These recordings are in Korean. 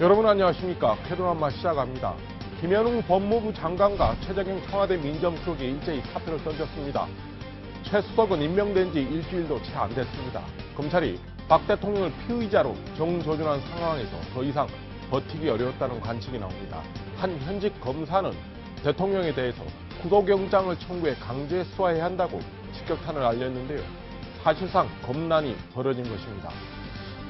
여러분 안녕하십니까. 쾌도난마 시작합니다. 김현웅 법무부 장관과 최재경 청와대 민정수석이 일제히 사표를 던졌습니다. 최 수석은 임명된 지 일주일도 채 안 됐습니다. 검찰이 박 대통령을 피의자로 정조준한 상황에서 더 이상 버티기 어려웠다는 관측이 나옵니다. 한 현직 검사는 대통령에 대해서 구속영장을 청구해 강제 수사해야 한다고 직격탄을 알렸는데요. 사실상 검난이 벌어진 것입니다.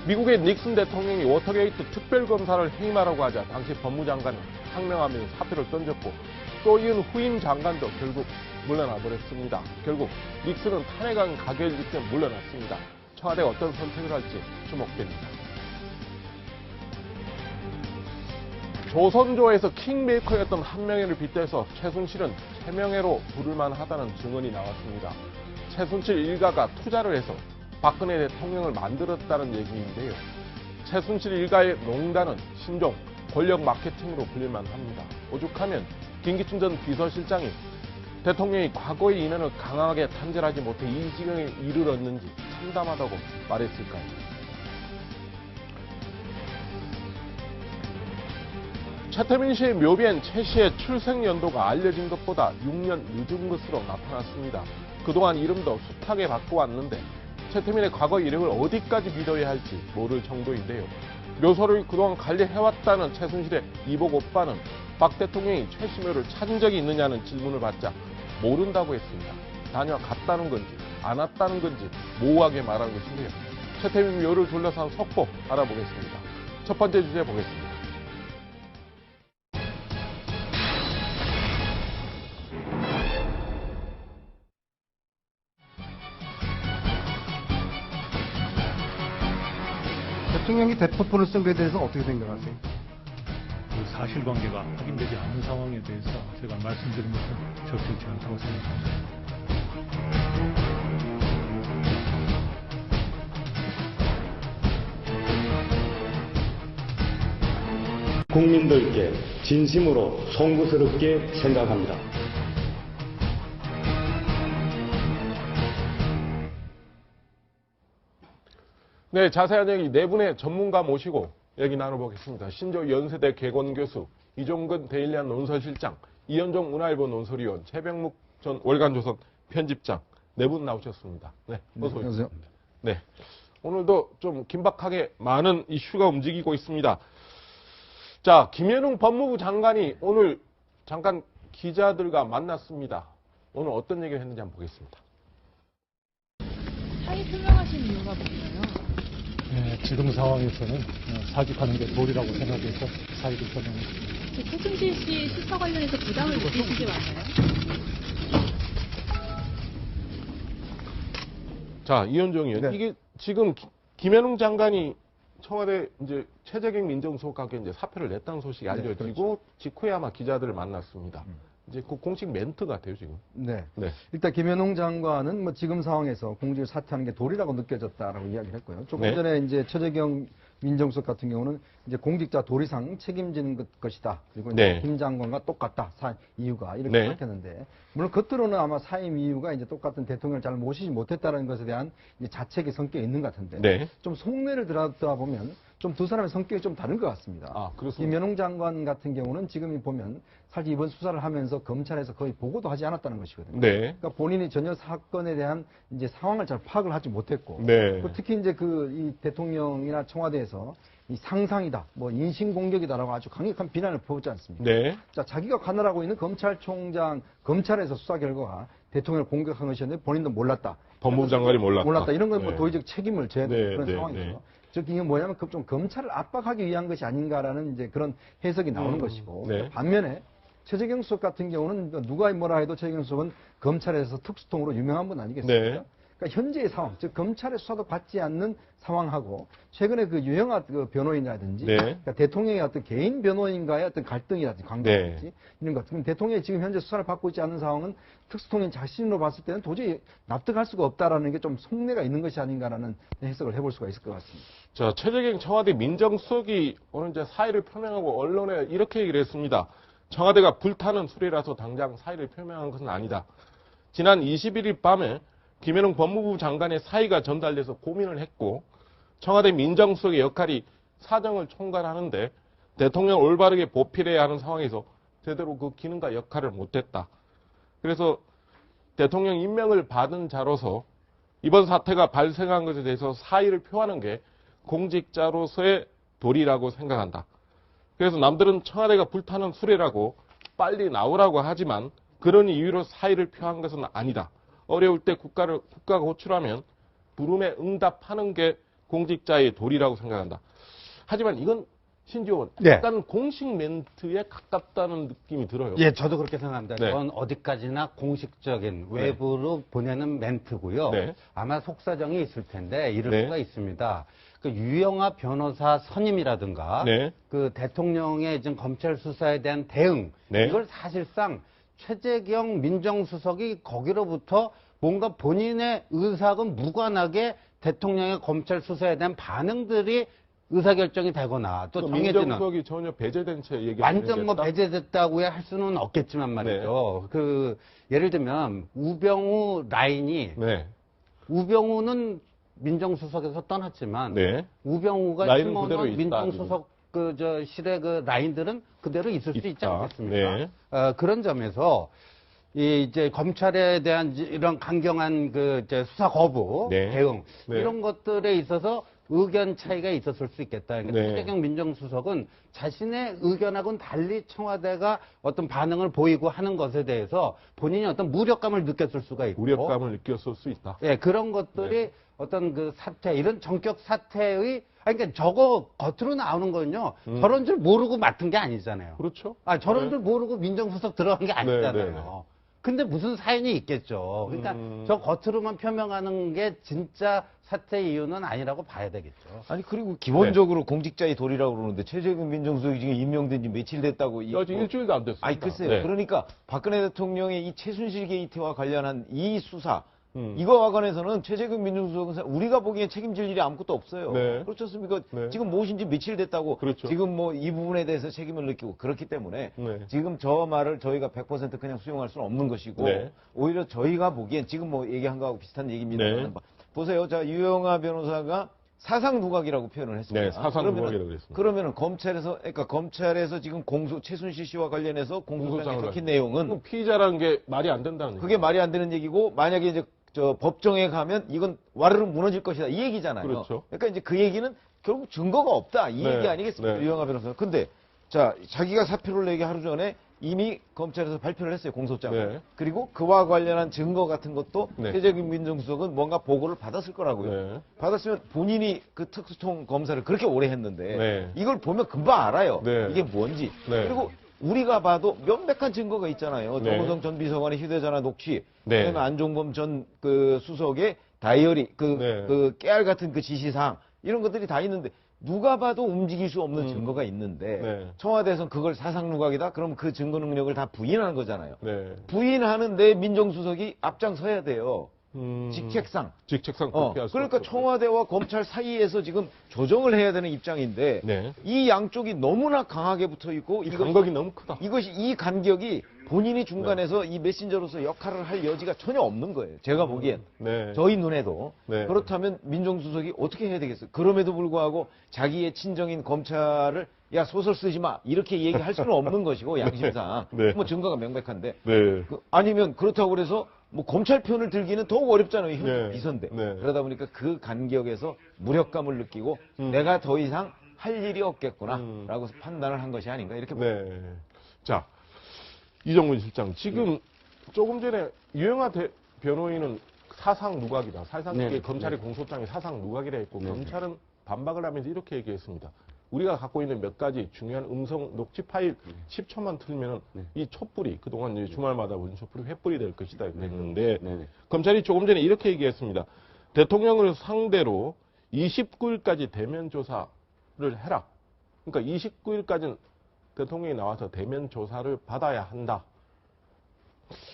미국의 닉슨 대통령이 워터게이트 특별검사를 해임하라고 하자 당시 법무장관은 항명하면서 사표를 던졌고 또 이은 후임 장관도 결국 물러나 버렸습니다. 결국 닉슨은 탄핵안 가결 직전 물러났습니다. 청와대가 어떤 선택을 할지 주목됩니다. 조선조에서 킹메이커였던 한명회를 빗대서 최순실은 최명회로 부를만 하다는 증언이 나왔습니다. 최순실 일가가 투자를 해서 박근혜 대통령을 만들었다는 얘기인데요. 최순실 일가의 농단은 신종 권력 마케팅으로 불릴만 합니다. 오죽하면 김기춘 전 비서실장이 대통령이 과거의 인연을 강하게 탄절하지 못해 이 지경에 이르렀는지 참담하다고 말했을까요? 최태민 씨의 묘비엔 최 씨의 출생 연도가 알려진 것보다 6년 늦은 것으로 나타났습니다. 그동안 이름도 숱하게 바꿔왔는데 최태민의 과거 이력을 어디까지 믿어야 할지 모를 정도인데요. 묘소를 그동안 관리해왔다는 최순실의 이복 오빠는 박 대통령이 최 씨 묘를 찾은 적이 있느냐는 질문을 받자 모른다고 했습니다. 다녀갔다는 건지 안 왔다는 건지 모호하게 말한 것인데요. 최태민 묘를 둘러싼 속보 알아보겠습니다. 첫 번째 주제 보겠습니다. 대통령이 대포폰을 쓴 것에 대해서 어떻게 생각하세요? 그 사실관계가 확인되지 않은 상황에 대해서 제가 말씀드린 것은 적절치 않다고 생각합니다. 국민들께 진심으로 송구스럽게 생각합니다. 네, 자세한 얘기 네 분의 전문가 모시고 얘기 나눠보겠습니다. 신조 연세대 개건교수, 이종근 데일리안 논설실장, 이현종 문화일보 논설위원, 최병묵 전 월간조선 편집장 네 분 나오셨습니다. 네, 어서 오십시오. 안녕하세요. 네, 오늘도 좀 긴박하게 많은 이슈가 움직이고 있습니다. 자, 김현웅 법무부 장관이 오늘 잠깐 기자들과 만났습니다. 오늘 어떤 얘기를 했는지 한번 보겠습니다. 사의 표명하신 이유가 뭔가요? 네, 지금 상황에서는 사직하는 게 도리라고 생각해서 사의를 표명했습니다. 최순실 씨 수사 관련해서 부담을 느끼시지 않나요? 자, 이현종 의원, 네. 이게 지금 김현웅 장관이 청와대 이제 최재경 민정수석에게 이제 사표를 냈다는 소식이 알려지고 그렇죠. 직후에 아마 기자들을 만났습니다. 이제 그 공식 멘트 같아요, 지금. 네. 네. 일단 김현웅 장관은 뭐 지금 상황에서 공직을 사퇴하는 게 도리라고 느껴졌다라고 이야기를 했고요. 조금 네. 전에 이제 최재경 민정수석 같은 경우는 이제 공직자 도리상 책임지는 것이다. 그리고 이제 네. 김 장관과 똑같다. 이유가 이렇게 네. 밝혔는데 물론 겉으로는 아마 사임 이유가 이제 똑같은 대통령을 잘 모시지 못했다는 것에 대한 이제 자책이 섞여 있는 것 같은데 네. 좀 속내를 들여다 보면 좀 두 사람의 성격이 좀 다른 것 같습니다. 아, 그렇습니다. 김현웅 장관 같은 경우는 지금 보면 사실 이번 수사를 하면서 검찰에서 거의 보고도 하지 않았다는 것이거든요. 네. 그러니까 본인이 전혀 사건에 대한 이제 상황을 잘 파악을 하지 못했고, 네. 특히 이제 이 대통령이나 청와대에서 이 상상이다, 뭐 인신공격이다라고 아주 강력한 비난을 퍼붓지 않습니까? 네. 자, 자기가 관할하고 있는 검찰총장, 검찰에서 수사 결과가 대통령을 공격한 것이었는데 본인도 몰랐다. 법무부 장관이 몰랐다. 이런 건 뭐 네. 도의적 책임을 져야 되는 네, 그런 네, 상황이죠. 네. 즉 이게 뭐냐면 좀 검찰을 압박하기 위한 것이 아닌가라는 이제 그런 해석이 나오는 것이고 네. 반면에 최재경 수석 같은 경우는 누가 뭐라 해도 최재경 수석은 검찰에서 특수통으로 유명한 분 아니겠습니까? 네. 그러니까 현재의 상황, 즉 검찰의 수사도 받지 않는 상황하고 최근에 그 유영아 그 변호인이라든지 네. 그러니까 대통령의 어떤 개인 변호인과의 어떤 갈등이라든지 관계라든지 네. 이런 것. 그럼 대통령이 지금 현재 수사를 받고 있지 않은 상황은 특수통인 자신으로 봤을 때는 도저히 납득할 수가 없다라는 게 좀 속내가 있는 것이 아닌가라는 해석을 해볼 수가 있을 것 같습니다. 자, 최재경 청와대 민정수석이 오늘 이제 사의를 표명하고 언론에 이렇게 얘기를 했습니다. 청와대가 불타는 술이라서 당장 사의를 표명한 것은 아니다. 지난 21일 밤에 김현웅 법무부 장관의 사의가 전달돼서 고민을 했고 청와대 민정수석의 역할이 사정을 총괄하는데 대통령 올바르게 보필해야 하는 상황에서 제대로 그 기능과 역할을 못했다. 그래서 대통령 임명을 받은 자로서 이번 사태가 발생한 것에 대해서 사의를 표하는 게 공직자로서의 도리라고 생각한다. 그래서 남들은 청와대가 불타는 수레라고 빨리 나오라고 하지만 그런 이유로 사의를 표한 것은 아니다. 어려울 때 국가가 호출하면 부름에 응답하는 게 공직자의 도리라고 생각한다. 하지만 이건 신지원 네. 약간 공식 멘트에 가깝다는 느낌이 들어요. 예, 저도 그렇게 생각합니다. 네. 이건 어디까지나 공식적인 외부로 보내는 멘트고요. 네. 아마 속사정이 있을 텐데 이럴 네. 수가 있습니다. 그 유영아 변호사 선임이라든가 네. 그 대통령의 지금 검찰 수사에 대한 대응 네. 이걸 사실상 최재경 민정수석이 거기로부터 뭔가 본인의 의사하고는 무관하게 대통령의 검찰 수사에 대한 반응들이 의사결정이 되거나 또 정해지는 민정수석이 전혀 배제된 채 얘기하는 완전 뭐 얘기였다? 배제됐다고 할 수는 없겠지만 말이죠. 그 예를 들면 우병우 라인이 네. 우병우는 민정수석에서 떠났지만 네. 우병우가 라인은 그대로 심어놓은 있다, 민정수석 실의 그 라인들은 그대로 있을 수 있지 있다. 않겠습니까? 네. 그런 점에서 이제 검찰에 대한 이런 강경한 그 이제 수사 거부 네. 대응 네. 이런 것들에 있어서 의견 차이가 있었을 수 있겠다. 그러니까 네. 최재경 민정수석은 자신의 의견하고는 달리 청와대가 어떤 반응을 보이고 하는 것에 대해서 본인이 어떤 무력감을 느꼈을 수가 있고, 무력감을 느꼈을 수 있다. 예, 그런 것들이 네. 어떤 그 사태, 이런 전격 사태의, 아니, 그러니까 저거 겉으로 나오는 거는요, 저런 줄 모르고 맡은 게 아니잖아요. 그렇죠. 저런 네. 줄 모르고 민정수석 들어간 게 아니잖아요. 네, 네. 근데 무슨 사연이 있겠죠. 그러니까 저 겉으로만 표명하는 게 진짜 사태의 이유는 아니라고 봐야 되겠죠. 아니 그리고 기본적으로 공직자의 도리라고 그러는데 최재근 민정수석이 지금 임명된 지 며칠 됐다고 아직 일주일도 안 됐습니다. 아니 글쎄요. 네. 그러니까 박근혜 대통령의 이 최순실 게이트와 관련한 이 수사 이거와 관해서는 최재근 민정수석은 우리가 보기엔 책임질 일이 아무것도 없어요. 네. 그렇지 않습니까? 네. 지금 모신 지 며칠 됐다고 그렇죠. 지금 뭐 이 부분에 대해서 책임을 느끼고 그렇기 때문에 네. 지금 저 말을 저희가 100% 그냥 수용할 수는 없는 것이고 네. 오히려 저희가 보기엔 지금 뭐 얘기한 거하고 비슷한 얘기입니다만 네. 보세요. 자, 유영아 변호사가 사상 누각이라고 표현을 했습니다. 네, 사상 누각이라고 그랬습니다. 그러면은 검찰에서 지금 최순실 씨와 관련해서 공소장에 공소장을 적힌 내용은 피의자라는 게 말이 안 된다는 그게 말이 안 되는 얘기고 만약에 이제 저 법정에 가면 이건 와르르 무너질 것이다 이 얘기잖아요. 그렇죠. 그러니까 이제 그 얘기는 결국 증거가 없다 이 네, 얘기 아니겠습니까? 네. 유영아 변호사. 근데 자 자기가 사표를 내기 하루 전에 이미 검찰에서 발표를 했어요 공소장을. 네. 그리고 그와 관련한 증거 같은 것도 네. 최재근 민정수석은 뭔가 보고를 받았을 거라고요. 네. 받았으면 본인이 그 특수통 검사를 그렇게 오래 했는데 네. 이걸 보면 금방 알아요. 네. 이게 뭔지. 네. 그리고 우리가 봐도 명백한 증거가 있잖아요. 네. 정호성 전 비서관의 휴대전화 녹취, 네. 그다음에 안종범 전 그 수석의 다이어리, 네. 그 깨알 같은 그 지시사항 이런 것들이 다 있는데 누가 봐도 움직일 수 없는 증거가 있는데 네. 청와대에서는 그걸 사상 누각이다. 그럼 그 증거 능력을 다 부인하는 거잖아요. 네. 부인하는데 민정수석이 앞장서야 돼요. 직책상. 직책상 그렇게 할수 그러니까 없죠. 청와대와 검찰 사이에서 지금 조정을 해야 되는 입장인데 네. 이 양쪽이 너무나 강하게 붙어 있고 이 간격이 너무 크다. 이 간격이 본인이 중간에서 이 메신저로서 역할을 할 여지가 전혀 없는 거예요. 제가 보기엔. 네. 저희 눈에도. 네. 그렇다면 민정수석이 어떻게 해야 되겠어요? 그럼에도 불구하고 자기의 친정인 검찰을 야 소설 쓰지 마 이렇게 얘기할 수는 없는 것이고 양심상. 네. 뭐 증거가 명백한데. 네. 아니면 그렇다고 그래서 뭐 검찰 편을 들기는 더욱 어렵잖아요. 현직 네. 비서인데. 네. 그러다 보니까 그 간격에서 무력감을 느끼고 내가 더 이상 할 일이 없겠구나라고 판단을 한 것이 아닌가 이렇게 봅니다. 네. 자, 이정문 실장. 지금 조금 전에 유영하 변호인은 사상 누각이다. 사상 네. 검찰의 공소장이 사상 누각이라 했고 네. 검찰은 반박을 하면서 이렇게 얘기했습니다. 우리가 갖고 있는 몇 가지 중요한 음성 녹취 파일 10초만 틀면 이 촛불이 그동안 이제 주말마다 본 촛불이 횃불이 될 것이다 그랬는데 검찰이 조금 전에 이렇게 얘기했습니다. 대통령을 상대로 29일까지 대면 조사를 해라. 그러니까 29일까지는 대통령이 나와서 대면 조사를 받아야 한다.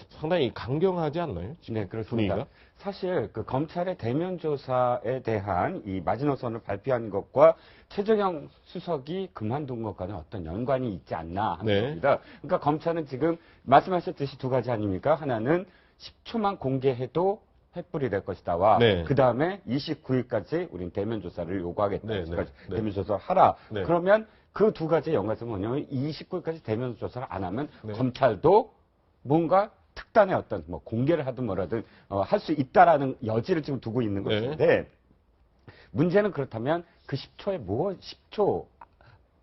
상당히 강경하지 않나요? 지금 네, 그렇습니다. 분위기가? 사실 그 검찰의 대면 조사에 대한 이 마지노선을 발표한 것과 최재경 수석이 그만둔 것과는 어떤 연관이 있지 않나 하는 네. 겁니다. 그러니까 검찰은 지금 말씀하셨듯이 두 가지 아닙니까? 하나는 10초만 공개해도 횃불이 될 것이다와 네. 그 다음에 29일까지 우린 대면 조사를 요구하겠다. 네, 네, 네. 대면 조사를 하라. 네. 그러면 그 두 가지 연관성은 뭐냐면 29일까지 대면 조사를 안 하면 네. 검찰도 뭔가 특단의 어떤 뭐 공개를 하든 뭐라든 할 수 있다라는 여지를 지금 두고 있는 네. 것인데 문제는 그렇다면 그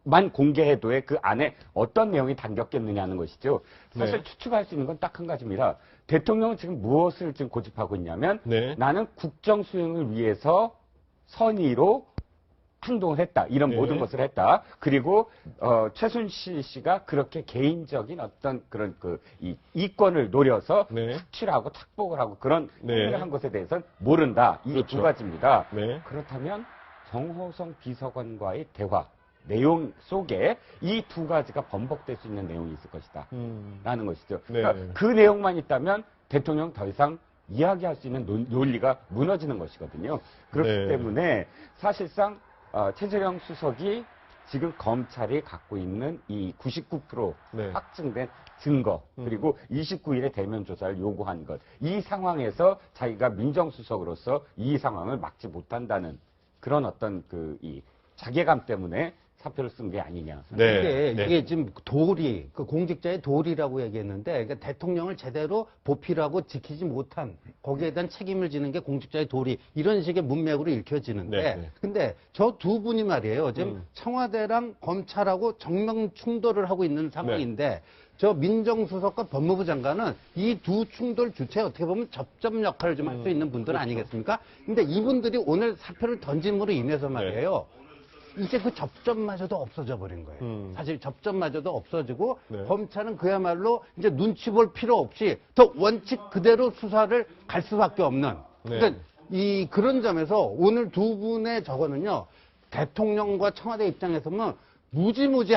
10초만 공개해도에 그 안에 어떤 내용이 담겼겠느냐는 것이죠. 사실 네. 추측할 수 있는 건 딱 한 가지입니다. 대통령은 지금 무엇을 지금 고집하고 있냐면 네. 나는 국정 수행을 위해서 선의로 행동을 했다. 이런 네. 모든 것을 했다. 그리고 최순실 씨가 그렇게 개인적인 어떤 그런 이 이권을 노려서 네. 착취를 하고 착복을 하고 그런 네. 행위를 한 것에 대해서는 모른다. 이 그렇죠. 두 가지입니다. 네. 그렇다면 정호성 비서관과의 대화 내용 속에 이 두 가지가 번복될 수 있는 내용이 있을 것이다. 라는 것이죠. 네. 그러니까 그 내용만 있다면 대통령 더 이상 이야기할 수 있는 논리가 무너지는 것이거든요. 그렇기 네. 때문에 사실상 최재형 수석이 지금 검찰이 갖고 있는 이 99% 네. 확증된 증거 그리고 29일에 대면 조사를 요구한 것, 이 상황에서 자기가 민정수석으로서 이 상황을 막지 못한다는 그런 어떤 이 자괴감 때문에 사표를 쓴 게 아니냐. 네. 이게 지금 도리, 그 공직자의 도리라고 얘기했는데, 그러니까 대통령을 제대로 보필하고 지키지 못한 거기에 대한 책임을 지는 게 공직자의 도리, 이런 식의 문맥으로 읽혀지는데, 네. 근데 저 두 분이 말이에요. 지금 청와대랑 검찰하고 정면 충돌을 하고 있는 상황인데, 저 민정수석과 법무부 장관은 이 두 충돌 주체에 어떻게 보면 접점 역할을 좀 할 수 있는 분들 아니겠습니까? 근데 이분들이 오늘 사표를 던짐으로 인해서 말이에요. 이제 그 접점마저도 없어져 버린 거예요. 사실 접점마저도 없어지고 네. 검찰은 그야말로 이제 눈치 볼 필요 없이 더 원칙 그대로 수사를 갈 수밖에 없는. 네. 그러니까 그런 점에서 오늘 두 분의 저거는요. 대통령과 청와대 입장에서는 무지무지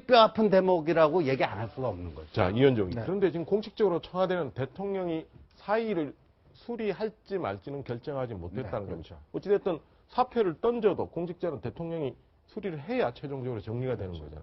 뼈 아픈 대목이라고 얘기 안 할 수가 없는 거죠. 자, 이현정이. 네. 그런데 지금 공식적으로 청와대는 대통령이 사의를 수리할지 말지는 결정하지 못했다는 거죠. 어찌됐든 사표를 던져도 공직자는 대통령이 수리를 해야 최종적으로 정리가 되는 거잖아요.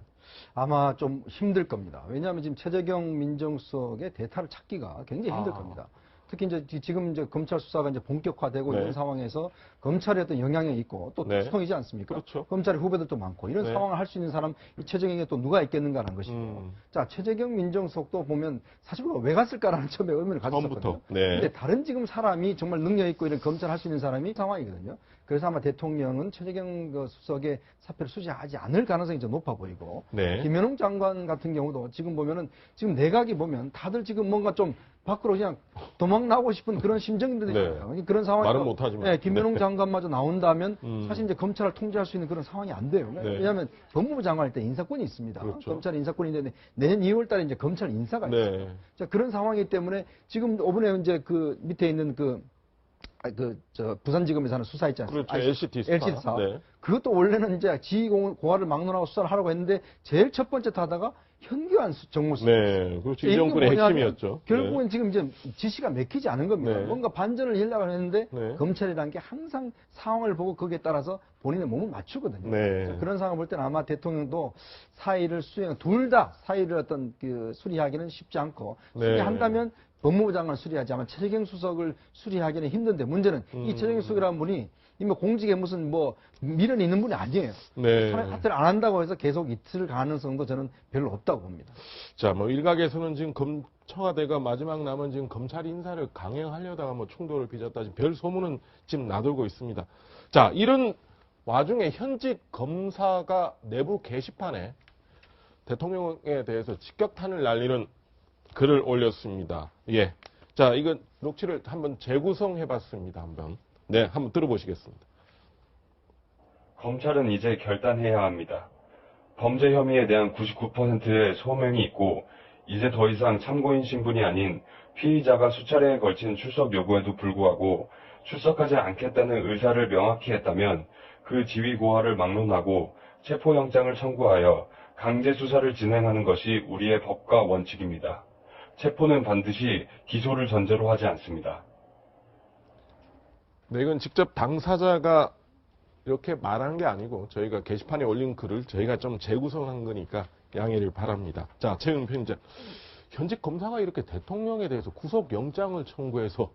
아마 좀 힘들 겁니다. 왜냐하면 지금 최재경 민정수석의 대타를 찾기가 굉장히 힘들 겁니다. 특히 이제 지금 이제 검찰 수사가 이제 본격화되고 네. 이런 상황에서 검찰에 어떤 영향이 있고 또 네. 특수통이지 않습니까? 그렇죠. 검찰의 후배들도 많고 이런 네. 상황을 할 수 있는 사람 이 최재경에 또 누가 있겠는가라는 것이고. 자, 최재경 민정수석도 보면 사실 우리가 왜 갔을까라는 처음에 의문을 가졌었거든요. 처음부터. 네. 근데 다른 지금 사람이 정말 능력 있고 이런 검찰 할 수 있는 사람이 상황이거든요. 그래서 아마 대통령은 최재경 그 수석의 사표를 수지하지 않을 가능성이 좀 높아 보이고. 네. 김현웅 장관 같은 경우도 지금 보면은 지금 내각이 보면 다들 지금 뭔가 좀 밖으로 그냥 도망 나오고 싶은 그런 심정들이 네. 있어요. 그런 상황이 말은 못하지만. 네, 김현웅 네. 장관마저 나온다면 사실 이제 검찰을 통제할 수 있는 그런 상황이 안 돼요. 네. 왜냐하면 법무부 장관할 때 인사권이 있습니다. 그렇죠. 검찰 인사권이 있는데 내년 2월 달에 이제 검찰 인사가 있어요. 네. 자, 그런 상황이기 때문에 지금 이번에 이제 그 밑에 있는 부산지검에 사는 수사 있지 않습니까? 그렇죠. LCT 수사. LCT 수사. 네. 그것도 원래는 이제 지휘고하를 막론하고 수사를 하려고 했는데 제일 첫 번째 타다가 현규환 정무수석. 네. 그렇죠. 이 이게 정권의 뭐냐면 핵심이었죠. 결국은 지금 이제 지시가 맥히지 않은 겁니다. 네. 뭔가 반전을 하려고 했는데 네. 검찰이라는 게 항상 상황을 보고 거기에 따라서 본인의 몸을 맞추거든요. 네. 자, 그런 상황을 볼 때는 아마 대통령도 사의를 둘 다 사의를 어떤 수리하기는 쉽지 않고 네. 수리한다면 법무부 장관 수리하지 아마 최재경 수석을 수리하기는 힘든데 문제는 이 최재경 수석이라는 분이 이미 공직에 무슨 미련이 있는 분이 아니에요. 네. 사퇴를 안 한다고 해서 계속 있을 가능성도 저는 별로 없다고 봅니다. 자, 일각에서는 지금 청와대가 마지막 남은 지금 검찰 인사를 강행하려다가 충돌을 빚었다. 지금 별 소문은 지금 나돌고 있습니다. 자, 이런 와중에 현직 검사가 내부 게시판에 대통령에 대해서 직격탄을 날리는 글을 올렸습니다. 예. 자, 이건 녹취를 한번 재구성해 봤습니다. 한번 들어보시겠습니다. 검찰은 이제 결단해야 합니다. 범죄 혐의에 대한 99%의 소명이 있고 이제 더 이상 참고인 신분이 아닌 피의자가 수차례에 걸친 출석 요구에도 불구하고 출석하지 않겠다는 의사를 명확히 했다면 그 지휘 고하를 막론하고 체포영장을 청구하여 강제 수사를 진행하는 것이 우리의 법과 원칙입니다. 체포는 반드시 기소를 전제로 하지 않습니다. 네, 이건 직접 당사자가 이렇게 말한 게 아니고 저희가 게시판에 올린 글을 저희가 좀 재구성한 거니까 양해를 바랍니다. 자, 최영 편집. 현직 검사가 이렇게 대통령에 대해서 구속영장을 청구해서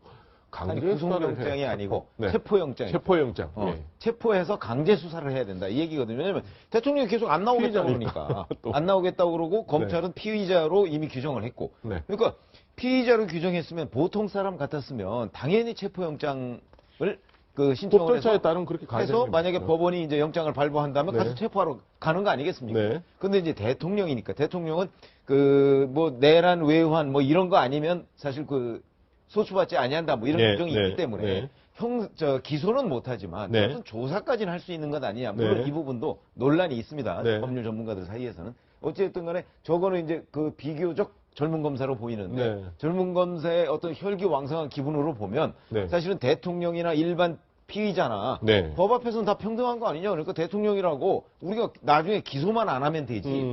강제 아니, 수사를 구속영장이 해. 아니고 네. 체포영장. 체포영장. 어, 예. 체포해서 강제 수사를 해야 된다. 이 얘기거든요. 왜냐면 대통령이 계속 안 나오겠다고 피의자니까. 그러니까. 또. 안 나오겠다고 그러고 검찰은 피의자로 이미 규정을 했고. 네. 그러니까 피의자로 규정했으면 보통 사람 같았으면 당연히 체포영장을 그 신청을 법절차에 해서 따르면 그렇게 가야 해서 됩니다. 만약에 법원이 이제 영장을 발부한다면 네. 가서 체포하러 가는 거 아니겠습니까? 네. 근데 이제 대통령이니까 대통령은 그 뭐 내란 외환 뭐 이런 거 아니면 사실 그 소추받지 아니한다 뭐 이런 네, 규정이 네, 있기 때문에 네. 기소는 못하지만 네. 무슨 조사까지는 할 수 있는 것 아니냐. 물론 네. 이 부분도 논란이 있습니다. 네. 법률 전문가들 사이에서는. 어쨌든 간에 저거는 이제 그 비교적 젊은 검사로 보이는데 네. 젊은 검사의 어떤 혈기왕성한 기분으로 보면 네. 사실은 대통령이나 일반 피의자나 네. 법 앞에서는 다 평등한 거 아니냐. 그러니까 대통령이라고 우리가 나중에 기소만 안 하면 되지.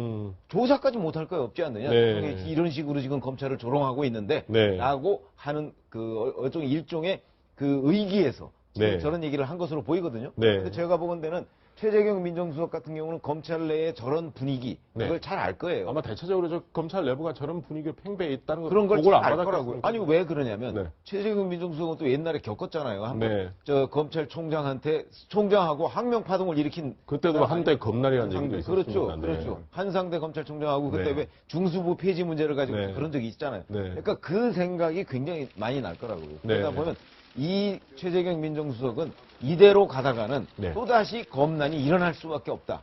조사까지 못할 거 없지 않느냐. 네. 대통령이 이런 식으로 지금 검찰을 조롱하고 있는데 네. 라고 하는 그 일종의 그 의기에서 지금 네. 저런 얘기를 한 것으로 보이거든요. 네. 근데 제가 보건대는 최재경 민정수석 같은 경우는 검찰 내에 저런 분위기 네. 그걸 잘 알 거예요. 아마 대체적으로 저 검찰 내부가 저런 분위기를 팽배해 있다는 걸 그런 걸 보고를 잘 안 알 거라고요. 받았겠습니까? 아니 왜 그러냐면 네. 최재경 민정수석은 또 옛날에 겪었잖아요. 한번 네. 저 검찰총장한테 총장하고 항명 파동을 일으킨 그때도 한때 겁날이라는 얘기도 있었습니다. 그렇죠, 네. 그렇죠. 한상대 검찰총장하고 그때 네. 왜 중수부 폐지 문제를 가지고 네. 그런 적이 있잖아요. 네. 그러니까 그 생각이 굉장히 많이 날 거라고요. 그러다 네. 보면 이 최재경 민정수석은 이대로 가다가는 네. 또다시 검난이 일어날 수밖에 없다.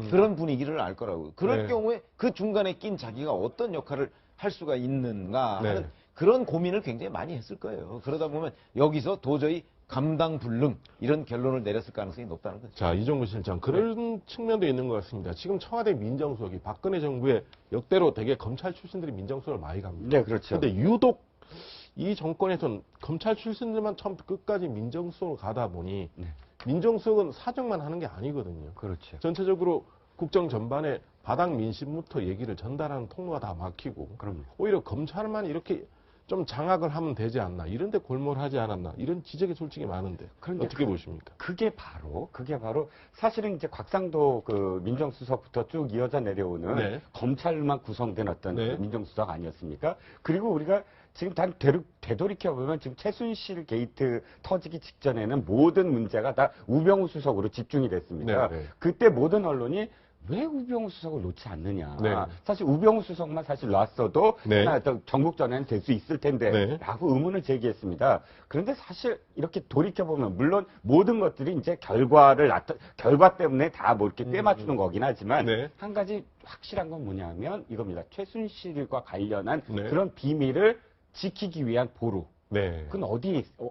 그런 분위기를 알 거라고요. 그럴 네. 경우에 그 중간에 낀 자기가 어떤 역할을 할 수가 있는가 하는 네. 그런 고민을 굉장히 많이 했을 거예요. 그러다 보면 여기서 도저히 감당 불능 이런 결론을 내렸을 가능성이 높다는 거죠. 자, 이종구 실장. 그런 측면도 있는 것 같습니다. 지금 청와대 민정수석이 박근혜 정부의 역대로 되게 검찰 출신들이 민정수석을 많이 갑니다. 네, 그렇죠. 근데 유독 이 정권에선 검찰 출신들만 처음부터 끝까지 민정수석으로 가다 보니 네. 민정수석은 사정만 하는 게 아니거든요. 그렇죠. 전체적으로 국정 전반에 바닥 민심부터 얘기를 전달하는 통로가 다 막히고 그럼요. 오히려 검찰만 이렇게 좀 장악을 하면 되지 않나 이런 데 골몰하지 않았나 이런 지적이 솔직히 많은데 그런데 어떻게 보십니까? 그게 바로 사실은 이제 곽상도 그 민정수석부터 쭉 이어져 내려오는 네. 검찰만 구성된 어떤 네. 그 민정수석 아니었습니까? 그리고 우리가 지금 되돌이켜 보면 지금 최순실 게이트 터지기 직전에는 모든 문제가 다 우병우 수석으로 집중이 됐습니다. 네, 네. 그때 모든 언론이 왜 우병우 수석을 놓지 않느냐. 네. 사실 우병우 수석만 사실 놨어도 네. 하나 더 전국전에는 될 수 있을 텐데 네. 라고 의문을 제기했습니다. 그런데 사실 이렇게 돌이켜보면 물론 모든 것들이 이제 결과 때문에 다 뭐 이렇게 꿰맞추는 거긴 하지만 네. 한 가지 확실한 건 뭐냐면 이겁니다. 최순실과 관련한 네. 그런 비밀을 지키기 위한 보루. 네. 그건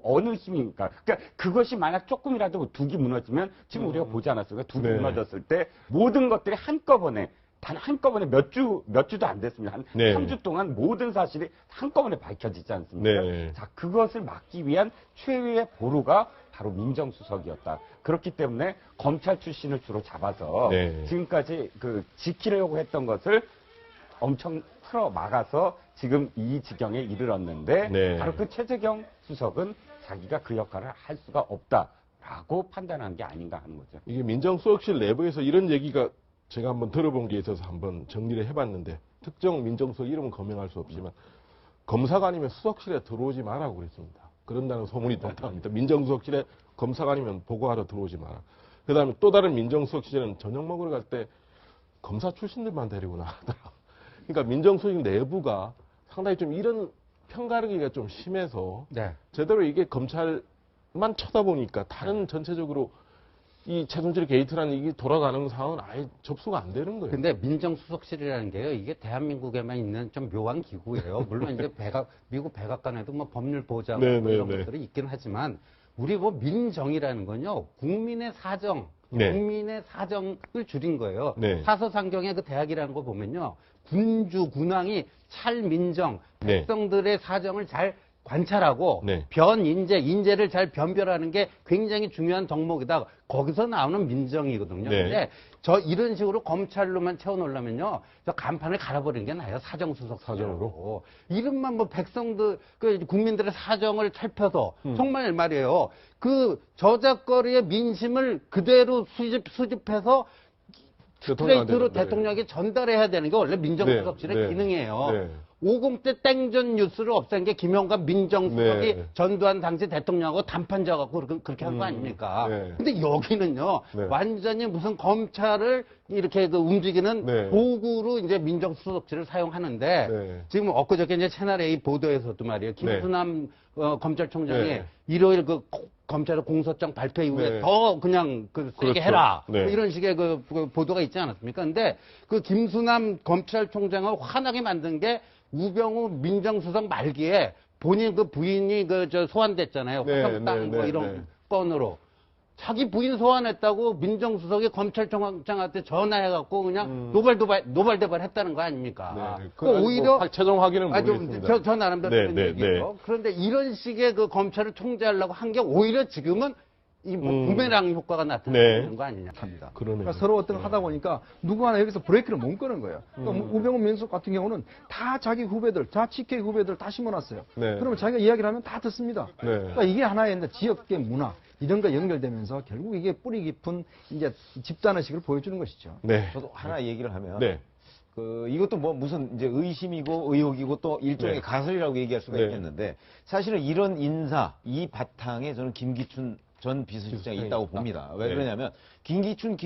어느 힘입니까? 그러니까 그것이 만약 조금이라도 둑이 무너지면 지금 우리가 보지 않았을까? 둑이 네. 무너졌을 때 모든 것들이 한꺼번에 단 한꺼번에 몇 주도 안 됐습니다. 한 네. 3주 동안 모든 사실이 한꺼번에 밝혀지지 않습니까? 네. 자, 그것을 막기 위한 최후의 보루가 바로 민정수석이었다. 그렇기 때문에 검찰 출신을 주로 잡아서 네. 지금까지 그 지키려고 했던 것을 엄청 풀어 막아서 지금 이 지경에 이르렀는데 네. 바로 그 최재경 수석은 자기가 그 역할을 할 수가 없다라고 판단한 게 아닌가 하는 거죠. 이게 민정수석실 내부에서 이런 얘기가 제가 한번 들어본 게 있어서 한번 정리를 해봤는데 특정 민정수석 이름은 거명할 수 없지만 검사가 아니면 수석실에 들어오지 마라고 그랬습니다. 그런다는 소문이 돌아다닙니다. 민정수석실에 검사가 아니면 보고하러 들어오지 마라. 그 다음에 또 다른 민정수석실에는 저녁 먹으러 갈 때 검사 출신들만 데리고 나가더라. 그러니까 민정수석 내부가 상당히 좀 이런 편가르기가 좀 심해서 네. 제대로 이게 검찰만 쳐다보니까 다른 전체적으로 이 최순실 게이트라는 이게 돌아가는 상황은 아예 접수가 안 되는 거예요. 근데 민정수석실이라는 게요, 이게 대한민국에만 있는 좀 묘한 기구예요. 물론 이제 미국 백악관에도 뭐 법률 보장 네, 뭐 이런 네, 네. 것들이 있긴 하지만, 우리 뭐 민정이라는 건요, 국민의 사정, 네. 국민의 사정을 줄인 거예요. 네. 사서상경의 그 대학이라는 거 보면요, 군주, 군왕이 찰민정, 네. 백성들의 사정을 잘 관찰하고 네. 인재를 잘 변별하는 게 굉장히 중요한 덕목이다. 거기서 나오는 민정이거든요. 네. 근데 이런 식으로 검찰로만 채워놓으려면요, 저 간판을 갈아버리는 게 나아요. 사정수석 사정으로. 이름만 뭐 백성들, 국민들의 사정을 살펴서 정말 말이에요. 그 저작거리의 민심을 그대로 수집해서 스트레이트로 네. 대통령에게 전달해야 되는 게 원래 민정수석실의 네. 네. 기능이에요. 네. 50대 땡전 뉴스를 없앤 게 김영관 민정수석이 네. 전두환 당시 대통령하고 담판져갖고 그렇게 한 거 아닙니까? 네. 근데 여기는요, 네. 완전히 무슨 검찰을 이렇게 그 움직이는 네. 도구로 이제 민정수석실을 사용하는데, 네. 지금 엊그저께 이제 채널A 보도에서도 말이에요. 김수남 검찰총장이 네. 일요일 그 검찰의 공소장 발표 이후에 네. 더 그냥 그 세게 그렇죠. 해라. 네. 뭐 이런 식의 그 보도가 있지 않았습니까? 근데 그 김수남 검찰총장을 화나게 만든 게 우병우 민정수석 말기에 본인 그 부인이 그 저 소환됐잖아요. 네, 화성땅 네, 뭐 네, 이런 네. 건으로. 자기 부인 소환했다고 민정수석이 검찰총장한테 전화해갖고 그냥 노발대발 했다는 거 아닙니까? 네. 그 오히려 최종 확인은 좀 모르겠습니다. 저 나름대로 네, 그런 네, 얘기죠. 그런데 이런 식의 그 검찰을 통제하려고 한 게 오히려 지금은 이 부메랑 효과가 나타나는 네. 거 아니냐. 합니다. 그러네요. 그러니까 서로 어떤 거 하다 보니까 누구 하나 여기서 브레이크를 못 끄는 거예요. 그러니까 우병우 민수석 같은 경우는 다 자기 후배들, 다 직계 후배들 다 심어놨어요. 네. 그러면 자기가 이야기를 하면 다 듣습니다. 네. 그러니까 이게 하나의 이제 지역계 문화 이런 거 연결되면서 결국 이게 뿌리 깊은 이제 집단의식을 보여주는 것이죠. 네. 저도 하나 얘기를 하면 네. 이것도 뭐 무슨 이제 의심이고 의혹이고 또 일종의 네. 가설이라고 얘기할 수가 네. 있겠는데 사실은 이런 인사 이 바탕에 저는 김기춘 전 비서실장이 있다고 봅니다. 왜 네. 그러냐면 김기춘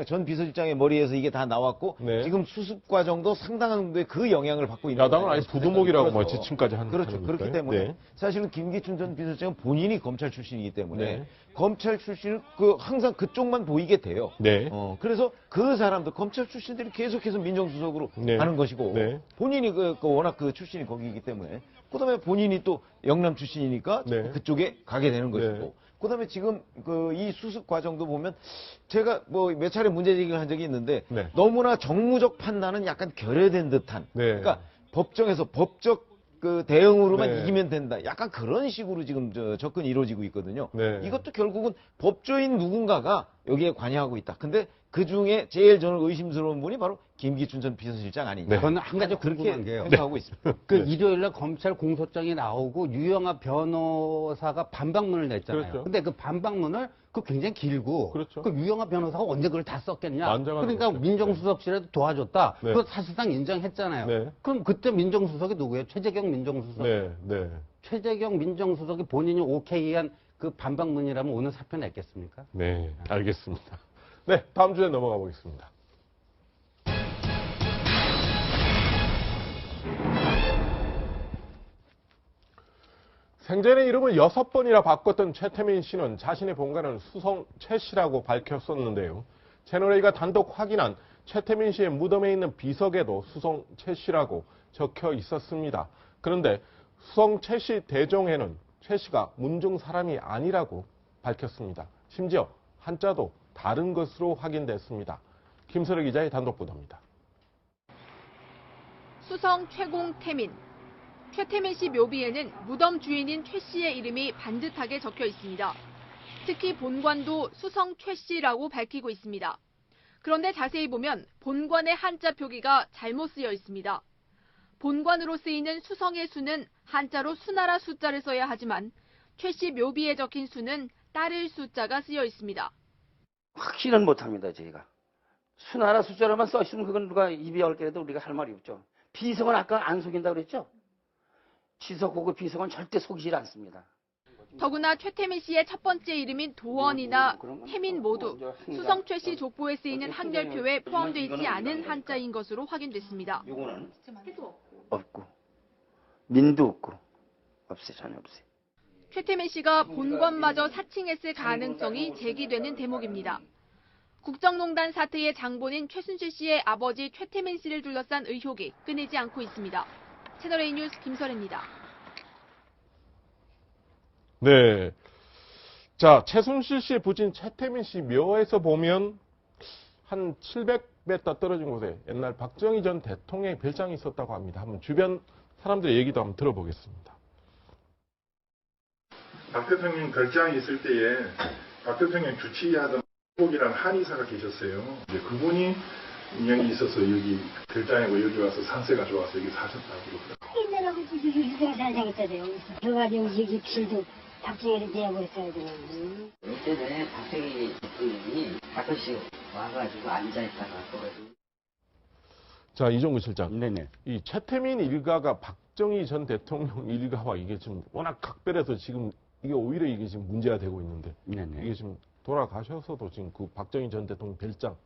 전 비서실장의 머리에서 이게 다 나왔고 네. 지금 수습 과정도 상당한 정도의 그 영향을 받고 있는 야당은 아예 부두목이라고 뭐 그렇죠. 지침까지 하는 그렇죠. 사람이니까요. 그렇기 때문에 네. 사실은 김기춘 전 비서실장은 본인이 검찰 출신이기 때문에 네. 검찰 출신을 항상 그쪽만 보이게 돼요. 네. 그래서 그 사람들 검찰 출신들이 계속해서 민정수석으로 네. 가는 것이고 네. 본인이 워낙 그 출신이 거기이기 때문에 그다음에 본인이 또 영남 출신이니까 네. 그쪽에 가게 되는 네. 것이고 그다음에 지금 이 수습 과정도 보면 제가 뭐 몇 차례 문제 제기를 한 적이 있는데 네. 너무나 정무적 판단은 약간 결여된 듯한 네. 그러니까 법정에서 법적 그 대응으로만 네. 이기면 된다. 약간 그런 식으로 지금 접근이 이루어지고 있거든요. 네. 이것도 결국은 법조인 누군가가 여기에 관여하고 있다. 근데 그 중에 제일 저는 의심스러운 분이 바로 김기춘 전 비서실장 아니냐. 네. 저는 한 가지 그렇게 궁금한 게요. 생각하고 있습니다. 그 일요일날 검찰 공소장이 나오고 유영아 변호사가 반박문을 냈잖아요. 그렇죠. 근데 그 반박문을 굉장히 길고 그렇죠. 그 유영아 변호사가 언제 그걸 다 썼겠냐. 완전한 그러니까 거죠. 민정수석실에도 도와줬다. 네. 그거 사실상 인정했잖아요. 네. 그럼 그때 민정수석이 누구예요? 최재경 민정수석. 네. 네. 최재경 민정수석이 본인이 오케이한 그 반박문이라면 오늘 사표 냈겠습니까? 네. 알겠습니다. 네. 다음 주제 넘어가 보겠습니다. 생전에 이름을 6번이나 바꿨던 최태민 씨는 자신의 본관을 수성 최 씨라고 밝혔었는데요. 채널A가 단독 확인한 최태민 씨의 무덤에 있는 비석에도 수성 최 씨라고 적혀 있었습니다. 그런데 수성 최 씨 대종에는 최 씨가 문중 사람이 아니라고 밝혔습니다. 심지어 한자도 다른 것으로 확인됐습니다. 김설혜 기자의 단독 보도입니다. 수성 최공 태민. 최태민 씨 묘비에는 무덤 주인인 최 씨의 이름이 반듯하게 적혀 있습니다. 특히 본관도 수성 최 씨라고 밝히고 있습니다. 그런데 자세히 보면 본관의 한자 표기가 잘못 쓰여 있습니다. 본관으로 쓰이는 수성의 수는 한자로 수나라 숫자를 써야 하지만 최 씨 묘비에 적힌 수는 따를 숫자가 쓰여 있습니다. 확신은 못합니다, 저희가. 수나라 숫자로만 써있으면 그건 누가 입이 열게라도 우리가 할 말이 없죠. 비석은 아까 안 속인다고 그랬죠? 지석하고 비석은 절대 속이질 않습니다. 더구나 최태민 씨의 첫 번째 이름인 도원이나 태민 모두 수성 최 씨 족보에 쓰이는 한글표에 포함되어 있지 않은 한자인 것으로 확인됐습니다. 요거는 없고 민도 없고 없어요. 전혀 없어요. 최태민 씨가 본관마저 사칭했을 가능성이 제기되는 대목입니다. 국정농단 사태의 장본인 최순실 씨의 아버지 최태민 씨를 둘러싼 의혹이 끊이지 않고 있습니다. 채널A 뉴스 김설혜입니다. 네. 자, 최순실 씨의 부친 최태민 씨 묘에서 보면 한 700m 떨어진 곳에 옛날 박정희 전 대통령의 별장이 있었다고 합니다. 한번 주변 사람들의 얘기도 한번 들어보겠습니다. 박 대통령 별장에 있을 때에 박 대통령 주치의하던 이라는 한의사가 계셨어요. 이제 그분이 인연이 있어서 여기 별장이고 여기 와서 산세가 좋아서 여기 사셨다고 그러더라고요. 옛날하고 유수가 잘생겼잖아요. 그래가지고 여기 길도 박정희를 대하고 있어야 되는. 그때는 박정희 대통령이 가끔씩 와가지고 앉아있다가 그러지. 자, 이종구 실장. 네네. 이 최태민 일가가 박정희 전 대통령 일가와 이게 지금 워낙 각별해서 지금 이게 오히려 이게 지금 문제가 되고 있는데. 네네. 이게 지금 돌아가셔서도 지금 그 박정희 전 대통령 별장과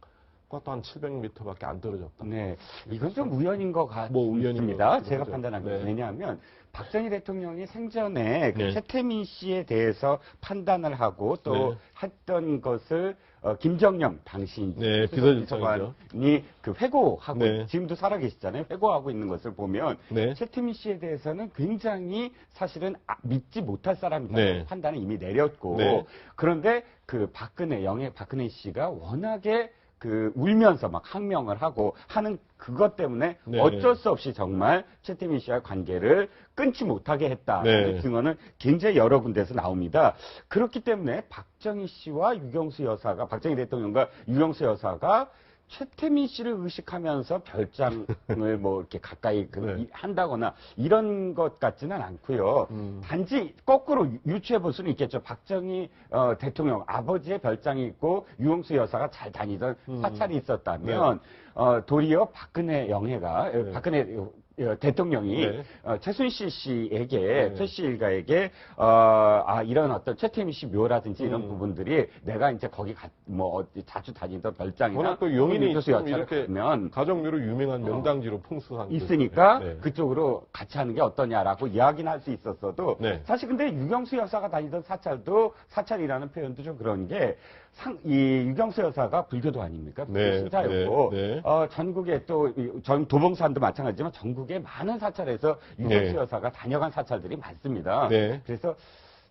또 한 700m밖에 안 떨어졌다. 네. 이건 좀 우연인 것 같습니다. 제가 판단하기에. 네. 왜냐하면 박정희 대통령이 생전에 그 네. 최태민 씨에 대해서 판단을 하고 또 네. 했던 것을 김정영 당시 네, 비서관이 그 회고하고 네. 지금도 살아계시잖아요. 회고하고 있는 것을 보면 네. 최태민 씨에 대해서는 굉장히 사실은 믿지 못할 사람이라고 네. 판단을 이미 내렸고 네. 그런데 그 박근혜 씨가 워낙에 그 울면서 막 항명을 하고 하는 그것 때문에 네. 어쩔 수 없이 정말 최태민 씨와 관계를 끊지 못하게 했다는 네. 증언은 굉장히 여러 군데서 나옵니다. 그렇기 때문에 박정희 씨와 유경수 여사가 박정희 대통령과 유경수 여사가 최태민 씨를 의식하면서 별장을 뭐 이렇게 가까이 한다거나 이런 것 같지는 않고요. 단지 거꾸로 유추해 볼 수는 있겠죠. 박정희 대통령 아버지의 별장이 있고 유경수 여사가 잘 다니던 사찰이 있었다면 도리어 박근혜 영해가 박근혜 대통령이 네. 최순실 씨에게 최 씨 일가에게 이런 어떤 최태민 씨 묘라든지 이런 부분들이 내가 이제 거기 자주 다니던 별장이나 워낙 또 용인이 유경수 좀 여사를 이렇게 가면 가정묘로 유명한 명당지로 풍수상 있으니까 네. 그쪽으로 같이 하는 게 어떠냐라고 이야기는 할 수 있었어도 네. 사실 근데 유경수 여사가 다니던 사찰도 사찰이라는 표현도 좀 그런 게 이 유경수 여사가 불교도 아닙니까? 네, 신자였고 네, 네. 전국에 또 전 도봉산도 마찬가지지만 전국에 많은 사찰에서 유경수 네. 여사가 다녀간 사찰들이 많습니다. 네. 그래서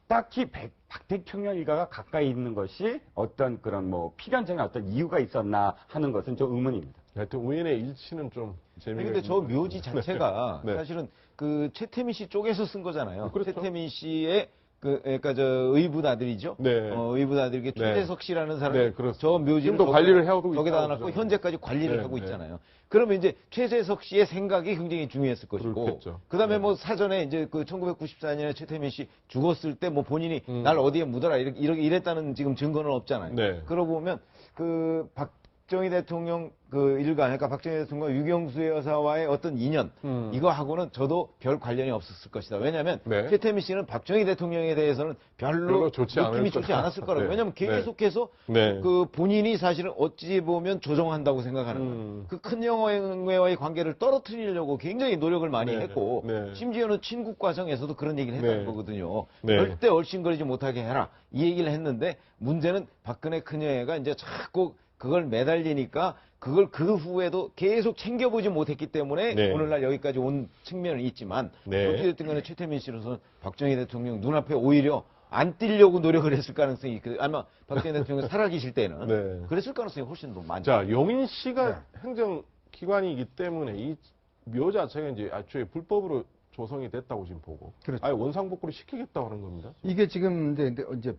딱히 박대통령 일가가 가까이 있는 것이 어떤 그런 뭐 필연적인 어떤 이유가 있었나 하는 것은 좀 의문입니다. 하여튼 우연의 일치는 좀 재미가 근데 저 묘지 자체가 네. 사실은 그 최태민 씨 쪽에서 쓴 거잖아요. 그렇죠. 최태민 씨의 그러니까 저 의붓 아들이죠. 네. 의붓 아들이 최재석 씨라는 사람이 네, 그렇습니다. 저 묘지를 지금도 관리를 해오고 저기다 있다고 놨고 그러잖아요. 현재까지 관리를 네, 하고 네. 있잖아요. 그러면 이제 최재석 씨의 생각이 굉장히 중요했을 것이고, 그렇겠죠. 그다음에 네. 뭐 사전에 이제 그 1994년에 최태민 씨 죽었을 때 뭐 본인이 날 어디에 묻어라 이렇게 이랬다는 지금 증거는 없잖아요. 네. 그러고 보면 그 박정희 대통령 그 일가, 그러니까 박정희 대통령 유경수 여사와의 어떤 인연 이거하고는 저도 별 관련이 없었을 것이다. 왜냐하면 네. 최태민 씨는 박정희 대통령에 대해서는 별로 좋지 느낌이 않을 좋지 거다. 않았을 거라고. 네. 왜냐하면 계속해서 네. 그 본인이 사실은 어찌 보면 조정한다고 생각하는 거예요. 그 큰 영화와의 관계를 떨어뜨리려고 굉장히 노력을 많이 네. 했고 네. 심지어는 친국 과정에서도 그런 얘기를 했다는 네. 거거든요. 네. 절대 얼씬거리지 못하게 해라 이 얘기를 했는데 문제는 박근혜 큰여애가 이제 자꾸 그걸 매달리니까 그걸 그 후에도 계속 챙겨보지 못했기 때문에 네. 오늘날 여기까지 온 측면은 있지만 네. 어찌됐든 간에 최태민 씨로서는 박정희 대통령 눈앞에 오히려 안 띄려고 노력을 했을 가능성이 있거든요. 아마 박정희 대통령이 살아계실 때는 네. 그랬을 가능성이 훨씬 더 많죠. 자, 용인시가 네. 행정기관이기 때문에 이 묘 자체가 이제 애초에 불법으로 조성이 됐다고 지금 보고. 그렇죠. 아예 원상복구를 시키겠다고 하는 겁니다. 이게 지금 이제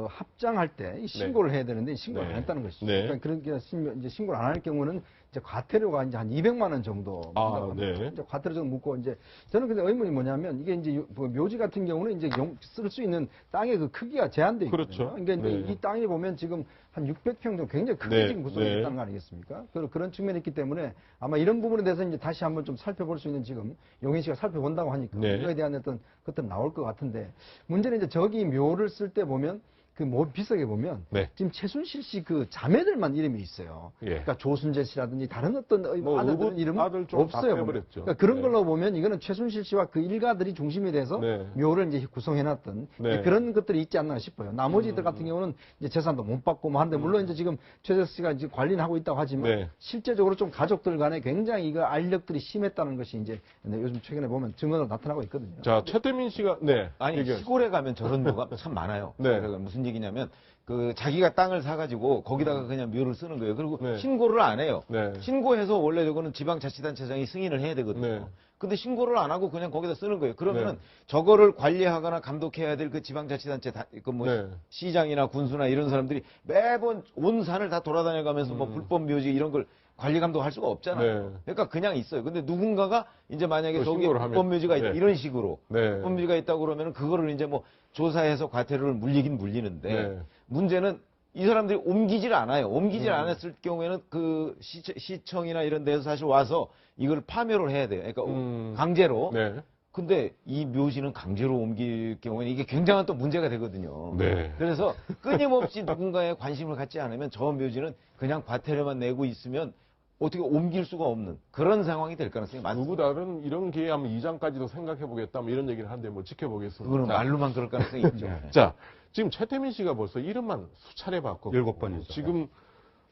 합장할 때 이 신고를 해야 되는데 신고를 네. 안 했다는 것이죠. 네. 그러니까 그런 게 이제 신고를 안 할 경우는 이제 과태료가 이제 한 200만 원 정도 네. 이제 과태료 정도 묻고 이제 저는 근데 의문이 뭐냐면 이게 이제 묘지 같은 경우는 이제 쓸 수 있는 땅의 그 크기가 제한돼 있거든요. 그렇죠. 그러니까 네. 이 땅이 보면 지금 한 600평 정도 굉장히 크게 네. 지금 구성이 네. 됐다는 거 아니겠습니까? 그런 측면이 있기 때문에 아마 이런 부분에 대해서 이제 다시 한번 좀 살펴볼 수 있는 지금 용인 씨가 살펴본다고 하니까 네. 이거에 대한 어떤 것들은 나올 것 같은데 문제는 이제 저기 묘를 쓸 때 보면 그 뭐 비석에 보면 네. 지금 최순실 씨 그 자매들만 이름이 있어요. 예. 그러니까 조순재 씨라든지 다른 어떤 뭐 아들들은 의붓 이름 아들 좀 없어요. 다 빼버렸죠. 그러니까 그런 네. 걸로 보면 이거는 최순실 씨와 그 일가들이 중심이 돼서 네. 묘를 이제 구성해놨던 네. 그런 것들이 있지 않나 싶어요. 나머지들 같은 경우는 이제 재산도 못 받고 뭐 하는데 물론 이제 지금 최재석 씨가 이제 관리는 하고 있다고 하지만 네. 실제적으로 좀 가족들 간에 굉장히 이거 알력들이 심했다는 것이 이제 요즘 최근에 보면 증언으로 나타나고 있거든요. 자, 최태민 씨가 아니 얘기하세요. 시골에 가면 저런 묘가 참 많아요. 네. 그러니까 무슨 얘기냐면 그 자기가 땅을 사가지고 거기다가 그냥 묘를 쓰는 거예요. 그리고 네. 신고를 안 해요. 네. 신고해서 원래 저거는 지방자치단체장이 승인을 해야 되거든요. 네. 근데 신고를 안 하고 그냥 거기다 쓰는 거예요. 그러면은 네. 저거를 관리하거나 감독해야 될 그 지방자치단체 뭐 네. 시장이나 군수나 이런 사람들이 매번 온 산을 다 돌아다녀가면서 뭐 불법 묘지 이런 걸 관리 감독할 수가 없잖아요. 네. 그러니까 그냥 있어요. 근데 누군가가 이제 만약에 또 저기에 신고를 하면- 불법 묘지가 있다 네. 이런 식으로 네. 불법 묘지가 있다고 그러면은 그거를 이제 뭐 조사해서 과태료를 물리긴 물리는데 네. 문제는 이 사람들이 옮기질 않아요. 옮기질 않았을 경우에는 그 시청이나 이런 데서 사실 와서 이걸 파멸을 해야 돼요. 그러니까 강제로. 네. 근데 이 묘지는 강제로 옮길 경우에는 이게 굉장한 또 문제가 되거든요. 네. 그래서 끊임없이 누군가의 관심을 갖지 않으면 저 묘지는 그냥 과태료만 내고 있으면 어떻게 옮길 수가 없는 그런 상황이 될 가능성이 많습니다. 누구 다른 이런 기회에 한번 이장까지도 생각해보겠다 뭐 이런 얘기를 하는데 뭐 지켜보겠습니다. 그거는 말로만 그럴 가능성이 있죠. 자, 지금 최태민 씨가 벌써 이름만 수차례 바꿨고 7번이죠. 지금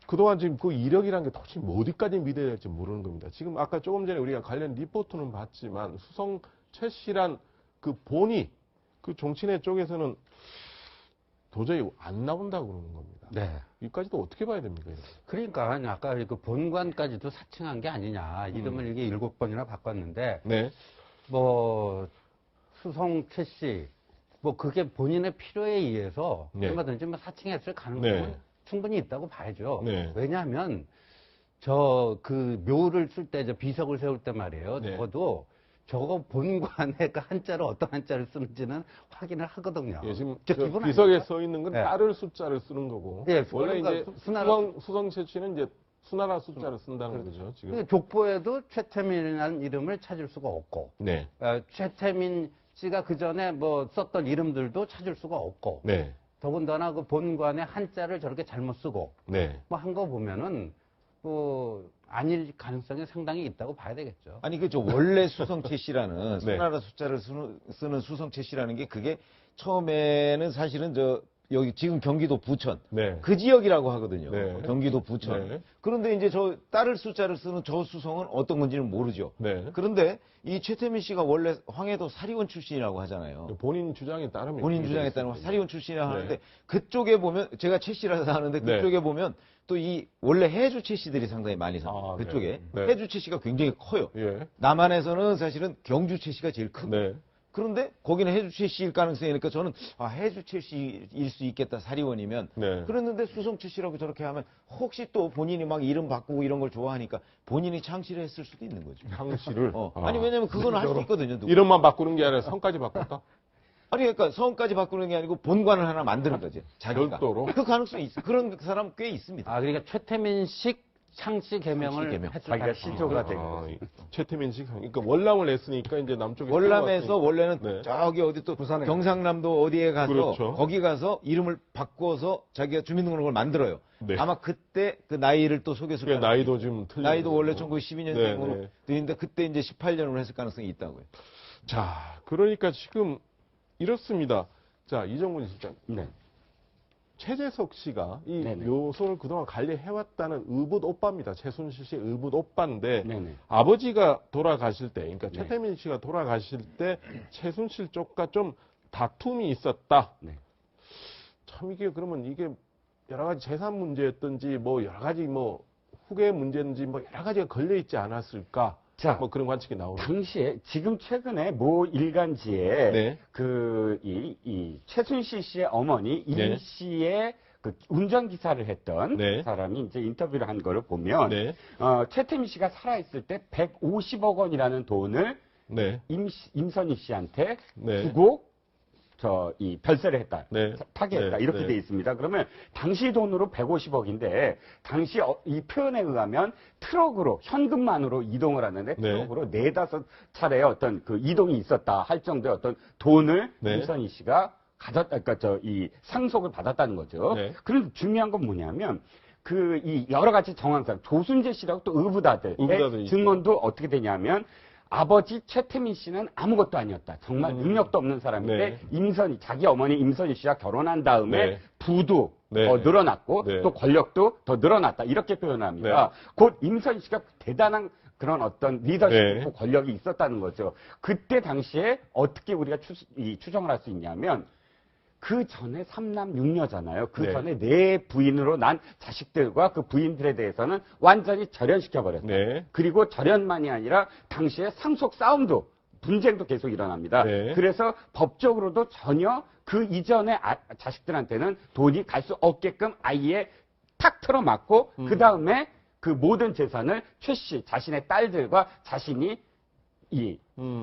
그동안 지금 그 이력이라는 게 도대체 어디까지 믿어야 될지 모르는 겁니다. 지금 아까 조금 전에 우리가 관련 리포트는 봤지만 수성 최 씨란 그 본이 그 정치내 쪽에서는 도저히 안 나온다고 그러는 겁니다. 네. 이까지도 어떻게 봐야 됩니까? 이거? 그러니까 아까 그 본관까지도 사칭한 게 아니냐. 이름을 이게 7번이나 바꿨는데 네. 뭐 수성 최 씨, 뭐 그게 본인의 필요에 의해서 네. 얼마든지 뭐 사칭했을 가능성은 네. 충분히 있다고 봐야죠. 네. 왜냐하면 저 그 묘를 쓸 때, 저 비석을 세울 때 말이에요. 네. 적어도 저거 본관에 그 한자를 어떤 한자를 쓰는지는 확인을 하거든요. 예, 지금 저 저 기본 비석에 아닙니까? 써 있는 건 네. 따를 숫자를 쓰는 거고. 예, 원래 그러니까 이제 수나라- 수성채 씨는 이제 수나라 숫자를 쓴다는 거죠. 지금. 근데 족보에도 최태민이라는 이름을 찾을 수가 없고, 네. 최태민 씨가 그 전에 뭐 썼던 이름들도 찾을 수가 없고, 네. 더군다나 그 본관에 한자를 저렇게 잘못 쓰고, 네. 뭐 한 거 보면은, 뭐, 아닐 가능성이 상당히 있다고 봐야 되겠죠. 아니 그저 원래 수성채 씨라는 네. 수나라 숫자를 쓰는 수성채 씨라는 게 그게 처음에는 사실은 저 여기 지금 경기도 부천 네. 그 지역이라고 하거든요. 네. 경기도 부천. 네. 그런데 이제 저 따를 숫자를 쓰는 저 수성은 어떤 건지는 모르죠. 네. 그런데 이 최태민 씨가 원래 황해도 사리원 출신이라고 하잖아요. 본인 주장에 따르면 본인 그렇게 주장에 돼 따르면 있습니다. 사리원 출신이라고 네. 하는데 그쪽에 보면 제가 최 씨라서 하는데 네. 그쪽에 보면 또 이 원래 해주 최 씨들이 상당히 많이 삽니다. 아, 그쪽에 네. 해주 최 씨가 굉장히 커요. 예. 남한에서는 사실은 경주 최 씨가 제일 크고 네. 그런데 거기는 해주 최 씨일 가능성이니까 저는 해주 최 씨일 수 있겠다 사리원이면 네. 그랬는데 수성 최 씨라고 저렇게 하면 혹시 또 본인이 막 이름 바꾸고 이런 걸 좋아하니까 본인이 창시를 했을 수도 있는 거죠. 창시를. 아니 왜냐면 그건 할 수 있거든요. 누구. 이름만 바꾸는 게 아니라 성까지 바꿨다? 아니 그러니까 성까지 바꾸는 게 아니고 본관을 하나 만드는 거지. 자기가. 별도로? 그 가능성이 있어. 그런 사람 꽤 있습니다. 아, 그러니까 최태민식 창씨 개명을 창씨 개명. 했을 자기가 가능성이 시조가 있다. 되는 최태민 씨. 그러니까 월남을 냈으니까 이제 남쪽에. 월남에서 원래는 네. 저기 어디 또 부산에 경상남도 어디에 가서 그렇죠. 거기 가서 이름을 바꿔서 자기가 주민등록을 만들어요. 네. 아마 그때 그 나이를 또 속였을 그러니까 거예요. 나이도 좀 틀려. 나이도 원래 1912년생으로 네, 네. 되는데 그때 이제 18년으로 했을 가능성이 있다고요. 자, 그러니까 지금 이렇습니다. 자, 이정근 실장. 네. 최재석 씨가 이 네네. 묘소를 그동안 관리해왔다는 의붓 오빠입니다. 최순실 씨의 의붓 오빠인데 네네. 아버지가 돌아가실 때, 그러니까 네. 최태민 씨가 돌아가실 때 최순실 쪽과 좀 다툼이 있었다. 네. 참 이게 그러면 이게 여러 가지 재산 문제였든지 뭐 여러 가지 뭐 후계 문제인지 뭐 여러 가지가 걸려 있지 않았을까? 자, 뭐 그런 관측이 나오는. 당시에 지금 최근에 모 일간지에 네. 이 최순실 씨의 어머니 네. 이 씨의 그 운전기사를 했던 네. 사람이 이제 인터뷰를 한 거를 보면 네. 최태민 씨가 살아있을 때 150억 원이라는 돈을 네. 임선희 씨한테 네. 주고 이 별세를 했다. 네. 타계했다. 네. 이렇게 네. 돼 있습니다. 그러면 당시 돈으로 150억인데 당시 이 표현에 의하면 트럭으로 현금만으로 이동을 하는데 네. 트럭으로 4-5차례의 어떤 그 이동이 있었다 할 정도의 어떤 돈을 네. 임선희 씨가 그러니까 이 상속을 받았다는 거죠. 네. 그런데 중요한 건 뭐냐면 이 여러 가지 정황상 조순재 씨라고 또 의붓아들의 의붓아들이 증언도 어떻게 되냐면 아버지 최태민 씨는 아무것도 아니었다. 정말 능력도 없는 사람인데 네. 자기 어머니 임선희 씨와 결혼한 다음에 네. 부도 네. 더 늘어났고 네. 또 권력도 더 늘어났다. 이렇게 표현합니다. 곧 임선희 씨가 대단한 그런 어떤 리더십과 네. 권력이 있었다는 거죠. 그때 당시에 어떻게 우리가 추정을 할 수 있냐면 그 전에 3남 6녀잖아요. 그 네. 전에 내 부인으로 난 자식들과 그 부인들에 대해서는 완전히 절연시켜버렸어요. 네. 그리고 절연만이 아니라 당시에 상속 싸움도 분쟁도 계속 일어납니다. 네. 그래서 법적으로도 전혀 그 이전에 자식들한테는 돈이 갈 수 없게끔 아예 탁 틀어막고 그 다음에 그 모든 재산을 최 씨 자신의 딸들과 자신이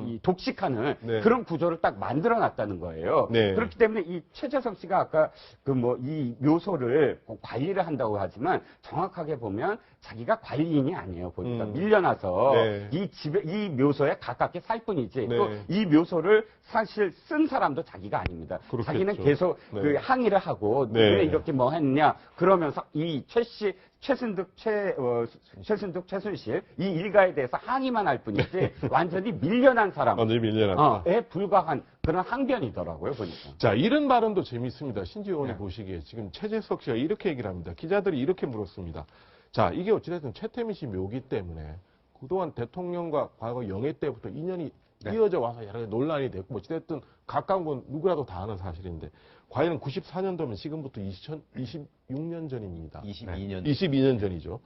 이 독식하는 네. 그런 구조를 딱 만들어놨다는 거예요. 네. 그렇기 때문에 이 최재석 씨가 아까 그 뭐 이 묘소를 관리를 한다고 하지만 정확하게 보면 자기가 관리인이 아니에요. 보니까 밀려나서 네. 이 집에 이 묘소에 가깝게 살 뿐이지 네. 또 이 묘소를 사실 쓴 사람도 자기가 아닙니다. 그렇겠죠. 자기는 계속 네. 그 항의를 하고 네. 왜 이렇게 뭐 했냐 그러면서 이 최순득, 최순실 이 일가에 대해서 항의만 할 뿐이지 완전히 밀려난 사람. 완전히 밀려났다. 에 불과한 그런 항변이더라고요, 보니까. 자, 이런 발언도 재밌습니다. 신지 의원이 네. 보시기에 지금 최재석 씨가 이렇게 얘기를 합니다. 기자들이 이렇게 물었습니다. 자, 이게 어찌됐든 최태민 씨 묘기 때문에 그동안 대통령과 과거 영예 때부터 인연이 이어져 와서 여러 가지 논란이 됐고 어찌됐든 가까운 건 누구라도 다 아는 사실인데 과연 94년도면 지금부터 2026년 전입니다. 22년. 22년 전이죠.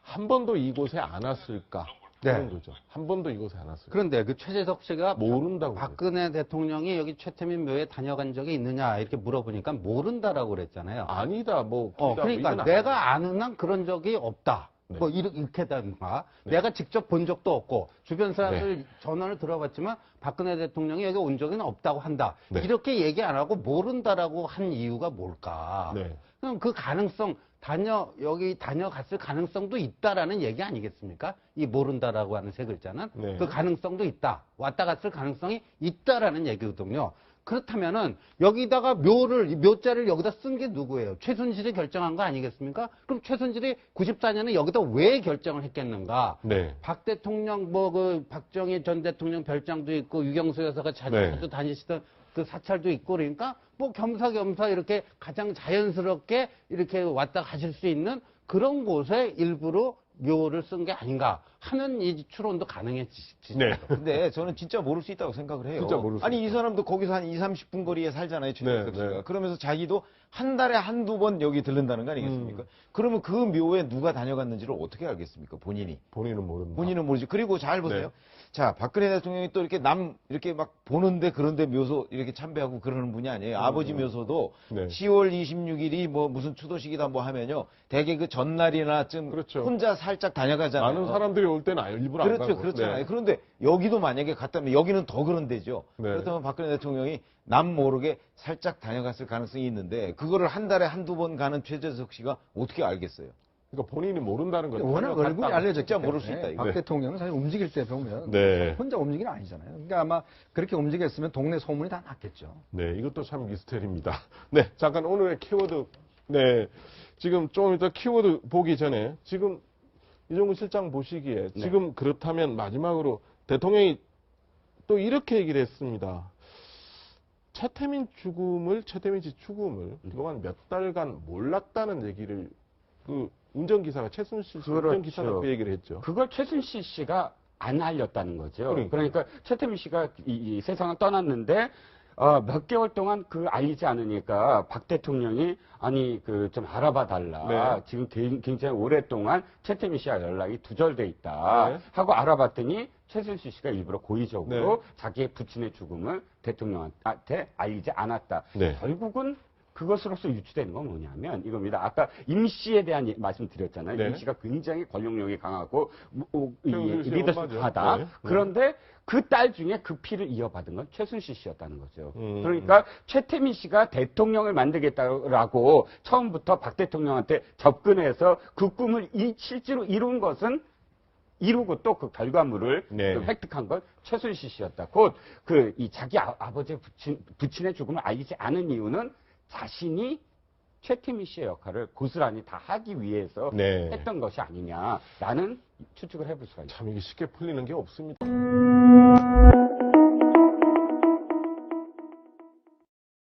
한 번도 이곳에 안 왔을까? 그런 거죠. 한 번도 이곳에 안 왔을까? 그런데 그 최재석 씨가 모른다고 박근혜 대통령이 여기 최태민 묘에 다녀간 적이 있느냐 이렇게 물어보니까 모른다라고 그랬잖아요. 아니다. 뭐 그러니까 내가 아는 한 그런 적이 없다. 네. 뭐 이렇게다든가 네. 내가 직접 본 적도 없고 주변 사람들 전화를 들어봤지만 박근혜 대통령이 여기 온 적은 없다고 한다. 네. 이렇게 얘기 안 하고 모른다라고 한 이유가 뭘까? 네. 그럼 그 가능성 여기 다녀갔을 가능성도 있다라는 얘기 아니겠습니까? 이 모른다라고 하는 세 글자는 네. 그 가능성도 있다. 왔다 갔을 가능성이 있다라는 얘기거든요. 그렇다면은 여기다가 묘자를 여기다 쓴 게 누구예요? 최순실이 결정한 거 아니겠습니까? 그럼 최순실이 94년에 여기다 왜 결정을 했겠는가? 네. 박 대통령 박정희 전 대통령 별장도 있고 유경수 여사가 자주 다니시던 그 사찰도 있고 그러니까 뭐 겸사겸사 이렇게 가장 자연스럽게 이렇게 왔다 가실 수 있는 그런 곳에 일부러 묘를 쓴 게 아닌가 하는 이 추론도 가능해지죠. 네. 근데 저는 진짜 모를 수 있다고 생각을 해요. 진짜 모를 수 아니, 있다. 이 사람도 거기서 한 20-30분 거리에 살잖아요, 최재석 씨가. 네. 그러면서 자기도 한 달에 한두 번 여기 들른다는 거 아니겠습니까? 그러면 그 묘에 누가 다녀갔는지를 어떻게 알겠습니까, 본인이? 본인은 모른다. 본인은 모르지. 그리고 잘 보세요. 네. 자, 박근혜 대통령이 또 이렇게 이렇게 막 보는데 그런데 묘소 이렇게 참배하고 그러는 분이 아니에요. 아버지 묘소도 네. 10월 26일이 뭐 무슨 추도식이다 뭐 하면요. 대개 그 전날이나쯤 그렇죠. 혼자 살짝 다녀가잖아요. 많은 사람들이 올 때는 일부러 안 그렇죠, 가고. 그렇잖아요. 네. 그런데 여기도 만약에 갔다면 여기는 더 그런 데죠. 네. 그렇다면 박근혜 대통령이 남 모르게 살짝 다녀갔을 가능성이 있는데 그거를 한 달에 한두 번 가는 최재석 씨가 어떻게 알겠어요? 그러니까 본인이 모른다는 거죠. 워낙 얼굴이 알려졌기 진짜 때문에 모를 수 있다, 이거. 박 대통령은 사실 움직일 때 보면 네. 혼자 움직이는 아니잖아요. 그러니까 아마 그렇게 움직였으면 동네 소문이 다 났겠죠. 네, 이것도 참 미스터리입니다. 네, 잠깐 오늘의 키워드. 네, 지금 좀 이따 키워드 보기 전에 지금 이종근 실장 보시기에 지금 그렇다면 마지막으로 대통령이 또 이렇게 얘기를 했습니다. 최태민 씨 죽음을 그동안 몇 달간 몰랐다는 얘기를 그 운전기사가 최순실 씨 운전기사가 그 얘기를 했죠. 그걸 최순실 씨가 안 알렸다는 거죠. 그러니까 최태민 씨가 이 세상을 떠났는데 몇 개월 동안 그 알리지 않으니까 박 대통령이 아니 그 좀 알아봐 달라. 지금 굉장히 오랫동안 최태민 씨와 연락이 두절돼 있다. 하고 알아봤더니 최순실 씨가 일부러 고의적으로 자기의 부친의 죽음을 대통령한테 알리지 않았다. 결국은 그것으로서 유추되는 건 뭐냐면 이겁니다. 아까 임 씨에 대한 말씀 드렸잖아요. 임 씨가 굉장히 권력력이 강하고 리더십 강하다. 그런데 그 딸 중에 그 피를 이어받은 건 최순실 씨였다는 거죠. 그러니까 최태민 씨가 대통령을 만들겠다라고 처음부터 박 대통령한테 접근해서 그 꿈을 실제로 이룬 것은 이루고 또 그 결과물을 획득한 건 최순실 씨였다. 곧 이 자기 아버지의 부친의 죽음을 알리지 않은 이유는 자신이 최태민 씨의 역할을 고스란히 다 하기 위해서 했던 것이 아니냐라는 추측을 해볼 수가 있습니다. 참 이게 쉽게 풀리는 게 없습니다.